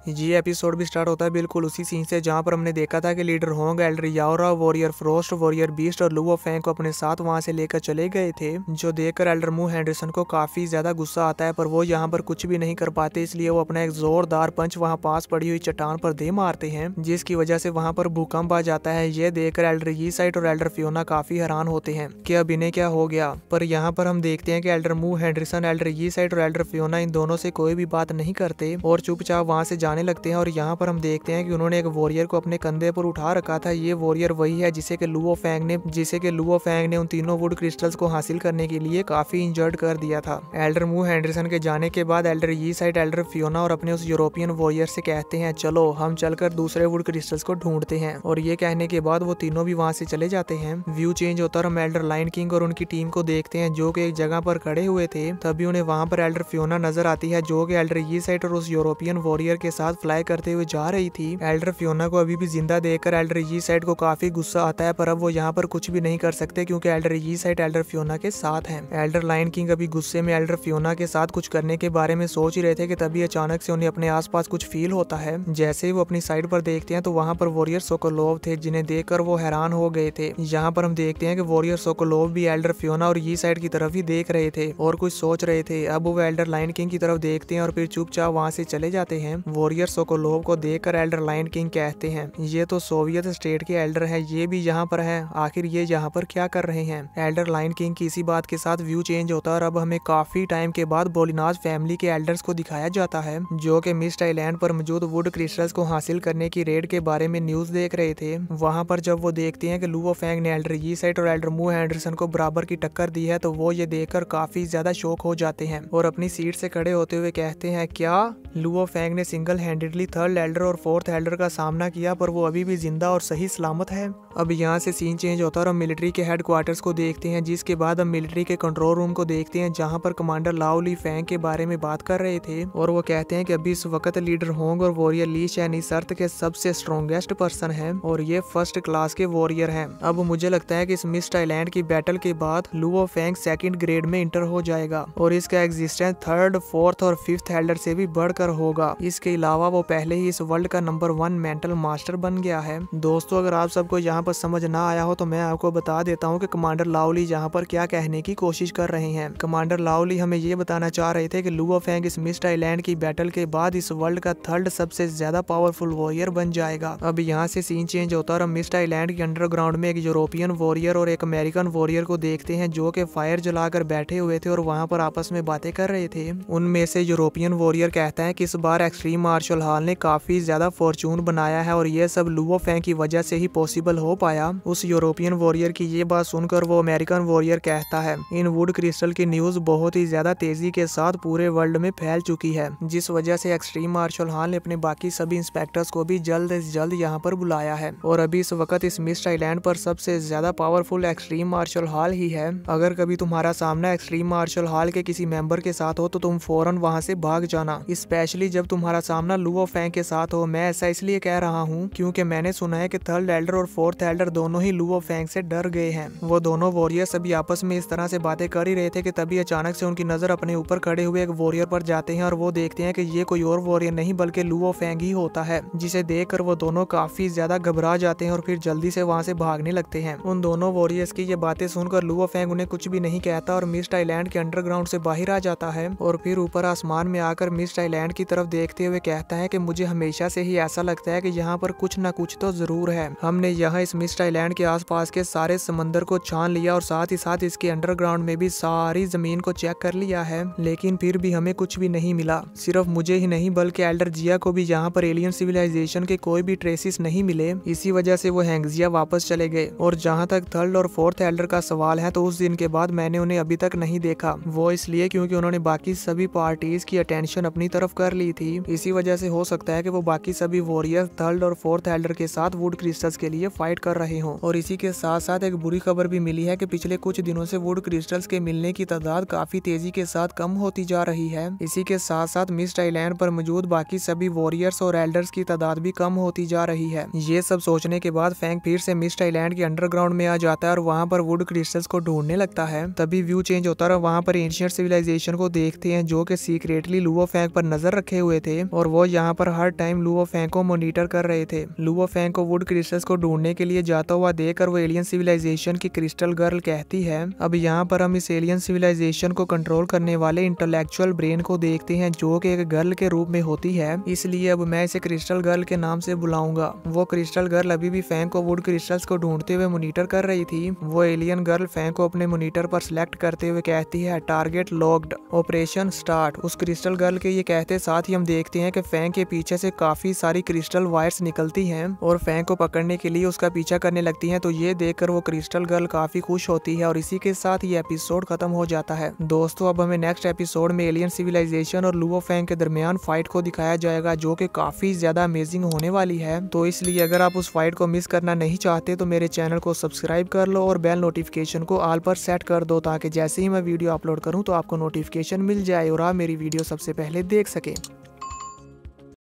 ये एपिसोड भी स्टार्ट होता है बिल्कुल उसी सीन से जहाँ पर हमने देखा था कि leader Hong, elder Yaora, warrior Frost, warrior beast और लुओ फैंग को अपने साथ वहां से लेकर चले गए थे, जो देखकर एल्डर मू हेंडरसन को काफी ज्यादा गुस्सा आता है, पर वो यहाँ पर कुछ भी नहीं कर पाते, इसलिए वो अपना एक जोरदार पंच वहाँ पास पड़ी हुई चट्टान पर दे मारते हैं, जिसकी वजह से वहाँ पर भूकंप आ जाता है। ये देखकर एल्डर यी साइड और एल्डर फियोना काफी हैरान होते हैं कि अब इन्हें क्या हो गया, पर यहाँ पर हम देखते हैं कि एल्डर मू हेंडरसन, एल्डर यी साइड और एल्डर फियोना इन दोनों से कोई भी बात नहीं करते और चुपचाप वहां से जाने लगते हैं। और यहाँ पर हम देखते हैं कि उन्होंने एक वॉरियर को अपने कंधे पर उठा रखा था। ये वॉरियर वही है जिसे कि लुओ फैंग ने उन तीनों वुड क्रिस्टल्स को हासिल करने के लिए काफी इंजर्ड कर दिया था। एल्डर मू हेंडरसन के जाने के बाद एल्डर यी साइड, एल्डर फियोना और अपने उस यूरोपियन वॉरियर से कहते हैं चलो हम चलकर दूसरे वुड क्रिस्टल्स को ढूंढते हैं, और ये कहने के बाद वो तीनों भी वहां से चले जाते हैं। व्यू चेंज होता और हम एल्डर लाइन किंग और उनकी टीम को देखते हैं जो कि एक जगह पर खड़े हुए थे। तभी उन्हें वहां पर एल्डर फियोना नजर आती है जो कि एल्डर यी साइड और उस यूरोपियन वॉरियर के साथ फ्लाई करते हुए जा रही थी। एल्डर फियोना को अभी भी जिंदा देखकर एल्डर यी साइड को काफी गुस्सा आता है, पर अब वो यहाँ पर कुछ भी नहीं कर सकते क्योंकि एल्डर यी साइड एल्डर फियोना के साथ हैं। एल्डर लाइन किंग अभी गुस्से में एल्डर फियोना के साथ कुछ करने के बारे में सोच ही रहे थे कि तभी अचानक से उन्हें अपने आसपास कुछ फील होता है। जैसे ही वो अपनी साइड पर देखते हैं तो वहाँ पर वॉरियर सोकोलोव थे, जिन्हें देखकर वो हैरान हो गए थे। यहाँ पर हम देखते हैं कि वॉरियर सोकोलोव भी एल्डर फियोना और यी साइड की तरफ ही देख रहे थे और कुछ सोच रहे थे। अब वो एल्डर लाइन किंग की तरफ देखते हैं और फिर चुपचाप वहाँ से चले जाते हैं। वॉरियर सोकोलोव को देखकर एल्डर लाइन किंग कहते हैं ये तो सोवियत स्टेट के एल्डर है, ये भी यहाँ पर है, आखिर ये यहाँ पर क्या कर रहे हैं। एल्डर लाइन किंग की इसी बात के साथ व्यू चेंज होता है और अब हमें काफी टाइम के बाद बोलिनाज फैमिली के एल्डर्स को दिखाया जाता है जो कि मिस्ट आइलैंड पर मौजूद वुड क्रिस्टल्स को हासिल करने की रेड के बारे में न्यूज देख रहे थे। वहाँ पर जब वो देखते हैं कि लुओ फैंग ने एल्डर यी साइड और एल्डर मू हेंडरसन को बराबर की टक्कर दी है, तो वो ये देखकर काफी ज्यादा शॉक हो जाते हैं और अपनी सीट से खड़े होते हुए कहते हैं क्या लुओ फैंग ने सिंगल हैंडेडली थर्ड एल्डर और फोर्थ एल्डर का सामना किया, पर वो अभी भी जिंदा और सही सलामत है। अब यहाँ से सीन चेंज होता है और हम मिलिट्री के हेडक्वार्टर्स को देखते हैं, जिसके बाद हम मिलिट्री के कंट्रोल रूम को देखते हैं जहाँ पर कमांडर लाओ ली फैंग के बारे में बात कर रहे थे और वो कहते हैं कि अभी इस वक्त लीडर होंग और वॉरियर ली शैन इस अर्थ के सबसे स्ट्रॉन्गेस्ट पर्सन है और ये फर्स्ट क्लास के वॉरियर हैं। अब मुझे लगता है कि इस मिस्ट आइलैंड की बैटल के बाद लुओ फैंग सेकंड ग्रेड में इंटर हो जाएगा और इसका एग्जिस्टेंस थर्ड, फोर्थ और फिफ्थ एल्डर से भी बढ़कर होगा। इसके अलावा वो पहले ही इस वर्ल्ड का नंबर 1 मेंटल मास्टर बन गया है। दोस्तों, अगर आप सबको यहाँ पर समझ ना आया हो तो मैं आपको बता देता हूँ कि कमांडर लाओली यहाँ पर क्या कहने की कोशिश कर रहे हैं। कमांडर लाओली हमें ये बताना चाह रहे थे कि लुओ फैंग इस मिस्ट आइलैंड की बैटल के बाद इस वर्ल्ड का थर्ड सबसे ज्यादा पावरफुल वॉरियर बन जाएगा। अब यहाँ से सीन चेंज होता है और हम मिस्ट आइलैंड के अंडरग्राउंड में एक यूरोपियन वॉरियर और एक अमेरिकन वॉरियर को देखते हैं जो कि फायर जलाकर बैठे हुए थे और वहाँ पर आपस में बातें कर रहे थे। उनमें से यूरोपियन वॉरियर कहता है कि इस बार एक्सट्रीम मार्शल हॉल ने काफी ज्यादा फॉर्चून बनाया है और ये सब लुओ फैंग की वजह से ही पॉसिबल हो पाया। उस यूरोपियन वॉरियर की ये बात सुनकर वो अमेरिकन वॉरियर कहता है इन वुड क्रिस्टल की न्यूज बहुत ही ज्यादा तेजी के साथ पूरे वर्ल्ड में फैल चुकी है, जिस वजह से एक्सट्रीम मार्शल हॉल ने अपने बाकी सभी इंस्पेक्टर्स को भी जल्द से जल्द यहाँ पर बुलाया है और अभी इस वक्त इस मिस्ट आइलैंड पर सबसे ज्यादा पावरफुल एक्सट्रीम मार्शल हॉल ही है। अगर कभी तुम्हारा सामना एक्सट्रीम मार्शल हॉल के किसी मेंबर के साथ हो तो तुम फौरन वहाँ से भाग जाना, स्पेशली जब तुम्हारा सामना लुओ फैंग के साथ हो। मैं ऐसा इसलिए कह रहा हूँ क्योंकि मैंने सुना है कि थर्ड एल्डर और फोर्थ एल्डर दोनों ही लुओ फैंग से डर गए हैं। वो दोनों वॉरियर्स अभी आपस में इस तरह से बातें कर ही रहे थे कि तभी अचानक से उनकी नजर अपने ऊपर खड़े हुए एक वॉरियर पर जाते हैं और वो देखते हैं कि ये कोई और वॉरियर नहीं बल्कि लुओ फैंग ही होता है, जिसे देखकर वो दोनों काफी ज्यादा घबरा जाते हैं और फिर जल्दी से वहाँ से भागने लगते हैं। उन दोनों वॉरियर्स की ये बातें सुनकर लुओ फैंग उन्हें कुछ भी नहीं कहता और मिस्ट आइलैंड के अंडरग्राउंड से बाहर आ जाता है और फिर ऊपर आसमान में आकर मिस्ट आइलैंड की तरफ देखते हुए कहता है कि मुझे हमेशा से ही ऐसा लगता है कि यहाँ पर कुछ न कुछ तो जरूर है। हमने यहाँ इस मिस्ट आइलैंड के आसपास के सारे समंदर को छान लिया और साथ ही साथ इसके अंडरग्राउंड में भी सारी जमीन को चेक कर लिया है, लेकिन फिर भी हमें कुछ भी नहीं मिला। सिर्फ मुझे ही नहीं बल्कि एल्डर जिया को भी यहाँ पर एलियन सिविलाइजेशन के कोई भी ट्रेसिस नहीं मिले। इसी वजह से वो हैंगजिया वापस चले गए और जहाँ तक थर्ड और फोर्थ एल्डर का सवाल है तो उस दिन के बाद मैंने उन्हें अभी तक नहीं देखा। वो इसलिए क्योंकि उन्होंने बाकी सभी पार्टीज की अटेंशन अपनी तरफ कर ली थी। इसी वजह से हो सकता है कि वो बाकी सभी वॉरियर थर्ड और फोर्थ एल्डर के साथ वुड क्रिस्टल्स के लिए फाइट वेट कर रहे हों। और इसी के साथ साथ एक बुरी खबर भी मिली है कि पिछले कुछ दिनों से वुड क्रिस्टल्स के मिलने की तादाद काफी तेजी के साथ कम होती जा रही है। इसी के साथ साथ मिस्ट आइलैंड पर मौजूद बाकी सभी वॉरियर्स और एल्डर्स की तादाद भी कम होती जा रही है। ये सब सोचने के बाद फैंग फिर से मिस्ट आइलैंड के अंडरग्राउंड में आ जाता है और वहाँ पर वुड क्रिस्टल्स को ढूंढने लगता है। तभी व्यू चेंज होता है और वहाँ पर एंशिएंट सिविलाइजेशन को देखते हैं जो कि सीक्रेटली लुओ फैंग पर नजर रखे हुए थे और वो यहाँ पर हर टाइम लुओ फैंग को मॉनिटर कर रहे थे। लुओ फैंग को वुड क्रिस्टल्स को ढूंढने के लिए जाता हुआ देखकर वो एलियन सिविलाइजेशन की क्रिस्टल गर्ल कहती है। अब यहाँ पर हम इस एलियन सिविलाइजेशन को कंट्रोल करने वाले इंटेलेक्चुअल ब्रेन को देखते हैं जो कि एक गर्ल के रूप में होती है, इसलिए अब मैं इसे क्रिस्टल गर्ल के नाम से बुलाऊंगा। वो क्रिस्टल गर्ल अभी भी फैंग को वुड क्रिस्टल्स को ढूंढते हुए मॉनिटर कर रही थी। वो एलियन गर्ल फैंग को अपने मॉनिटर पर सिलेक्ट करते हुए कहती है टारगेट लॉक्ड, ऑपरेशन स्टार्ट। उस क्रिस्टल गर्ल के ये कहते साथ ही हम देखते हैं कि फैंग के पीछे से काफी सारी क्रिस्टल वायर्स निकलती हैं और फैंग को पकड़ने के लिए उसका पीछा करने लगती हैं। तो ये देखकर वो क्रिस्टल गर्ल काफी खुश होती है और इसी के साथ ये एपिसोड खत्म हो जाता है। दोस्तों अब हमें नेक्स्ट एपिसोड में एलियन सिविलाइजेशन और लुओ फैंग के दरमियान फाइट को दिखाया जाएगा जो कि काफी ज्यादा अमेजिंग होने वाली है। तो इसलिए अगर आप उस फाइट को मिस करना नहीं चाहते तो मेरे चैनल को सब्सक्राइब कर लो और बेल नोटिफिकेशन को ऑल पर सेट कर दो ताकि जैसे ही मैं वीडियो अपलोड करूं तो आपको नोटिफिकेशन मिल जाए और आप मेरी वीडियो सबसे पहले देख सकें।